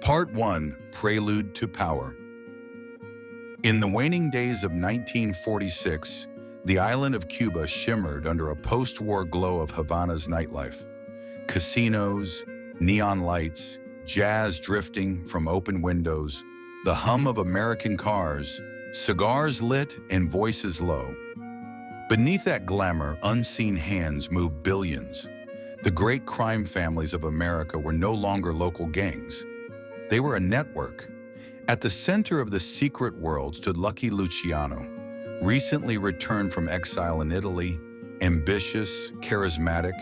Part 1, Prelude to Power. In the waning days of 1946, the island of Cuba shimmered under a post-war glow of Havana's nightlife. Casinos, neon lights, jazz drifting from open windows, the hum of American cars, cigars lit and voices low. Beneath that glamour, unseen hands moved billions. The great crime families of America were no longer local gangs. They were a network. At the center of the secret world stood Lucky Luciano, recently returned from exile in Italy, ambitious, charismatic,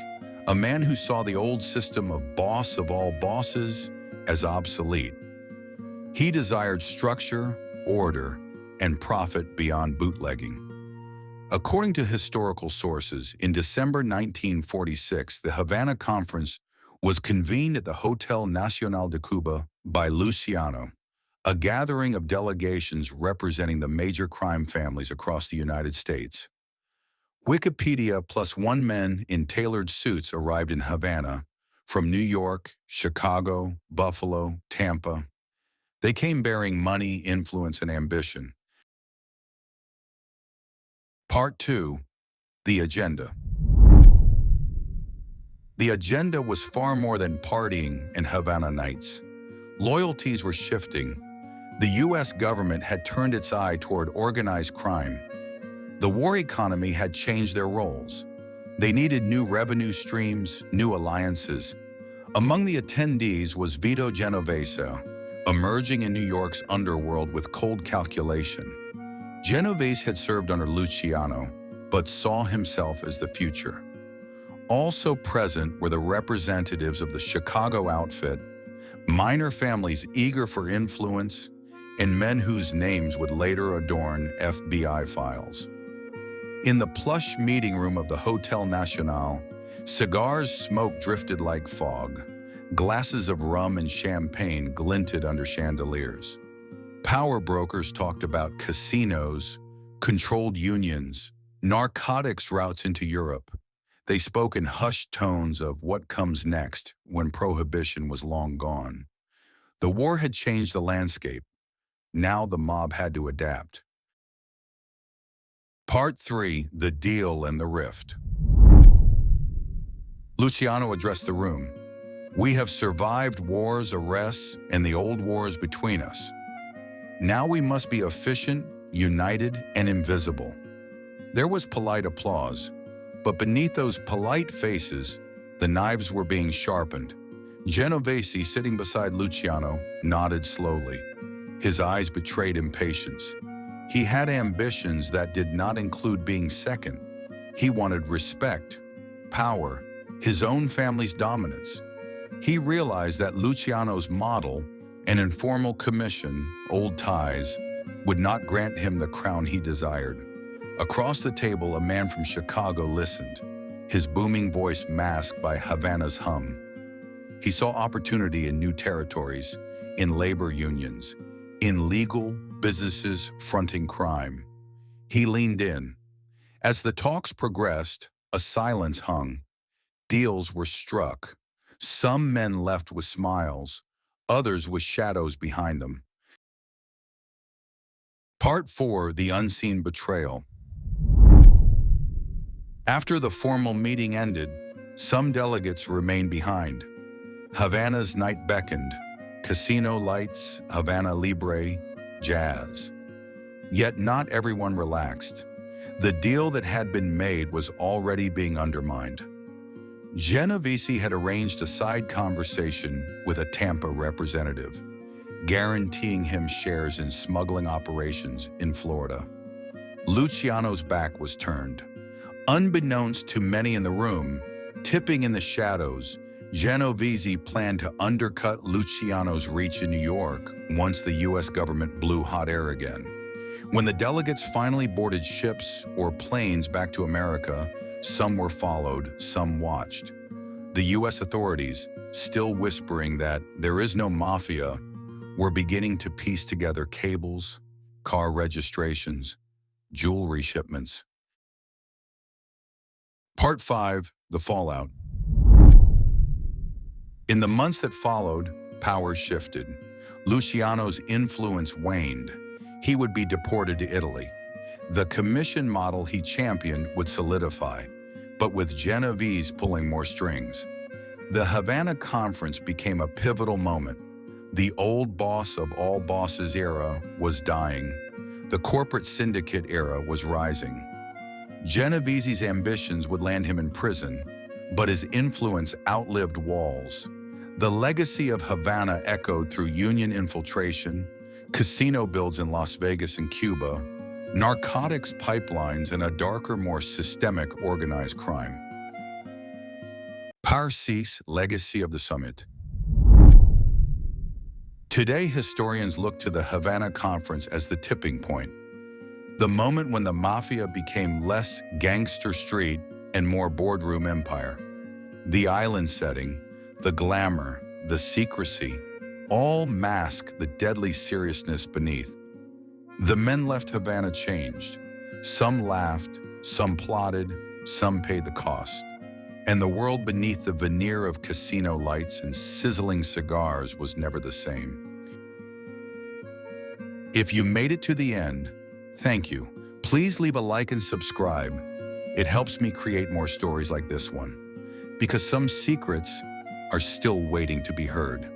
a man who saw the old system of boss of all bosses as obsolete. He desired structure, order, and profit beyond bootlegging. According to historical sources, in December 1946, the Havana Conference was convened at the Hotel Nacional de Cuba by Luciano, a gathering of delegations representing the major crime families across the United States. Wikipedia plus one men in tailored suits arrived in Havana from New York, Chicago, Buffalo, Tampa. They came bearing money, influence, and ambition. Part 2, the agenda. The agenda was far more than partying and Havana nights. Loyalties were shifting. The U.S. government had turned its eye toward organized crime. The war economy had changed their roles. They needed new revenue streams, new alliances. Among the attendees was Vito Genovese, emerging in New York's underworld with cold calculation. Genovese had served under Luciano, but saw himself as the future. Also present were the representatives of the Chicago outfit, minor families eager for influence, and men whose names would later adorn FBI files. In the plush meeting room of the Hotel Nacional, cigars' smoke drifted like fog. Glasses of rum and champagne glinted under chandeliers. Power brokers talked about casinos, controlled unions, narcotics routes into Europe. They spoke in hushed tones of what comes next when prohibition was long gone. The war had changed the landscape. Now the mob had to adapt. Part 3, the deal and the rift. Luciano addressed the room. We have survived wars, arrests, and the old wars between us. Now we must be efficient, united, and invisible. There was polite applause, but beneath those polite faces, the knives were being sharpened. Genovese, sitting beside Luciano, nodded slowly. His eyes betrayed impatience. He had ambitions that did not include being second. He wanted respect, power, his own family's dominance. He realized that Luciano's model, an informal commission, old ties, would not grant him the crown he desired. Across the table, a man from Chicago listened, his booming voice masked by Havana's hum. He saw opportunity in new territories, in labor unions, in legal businesses fronting crime. He leaned in. As the talks progressed, a silence hung. Deals were struck. Some men left with smiles, others with shadows behind them. Part 4, the unseen betrayal. After the formal meeting ended, some delegates remained behind. Havana's night beckoned, casino lights, Havana Libre, jazz. Yet not everyone relaxed. The deal that had been made was already being undermined. Genovese had arranged a side conversation with a Tampa representative, guaranteeing him shares in smuggling operations in Florida. Luciano's back was turned. Unbeknownst to many in the room, tipping in the shadows, Genovese planned to undercut Luciano's reach in New York once the U.S. government blew hot air again. When the delegates finally boarded ships or planes back to America, some were followed, some watched. The U.S. authorities, still whispering that there is no mafia, were beginning to piece together cables, car registrations, jewelry shipments. Part 5, the fallout. In the months that followed, power shifted. Luciano's influence waned. He would be deported to Italy. The commission model he championed would solidify, but with Genovese pulling more strings. The Havana Conference became a pivotal moment. The old boss of all bosses era was dying. The corporate syndicate era was rising. Genovese's ambitions would land him in prison, but his influence outlived walls. The legacy of Havana echoed through union infiltration, casino builds in Las Vegas and Cuba, narcotics pipelines, and a darker, more systemic organized crime. Par 6, Legacy of the Summit. Today, historians look to the Havana Conference as the tipping point, the moment when the Mafia became less gangster street and more boardroom empire. The island setting, the glamour, the secrecy, all mask the deadly seriousness beneath. The men left Havana changed. Some laughed, some plotted, some paid the cost. And the world beneath the veneer of casino lights and sizzling cigars was never the same. If you made it to the end, thank you. Please leave a like and subscribe. It helps me create more stories like this one, because some secrets are still waiting to be heard.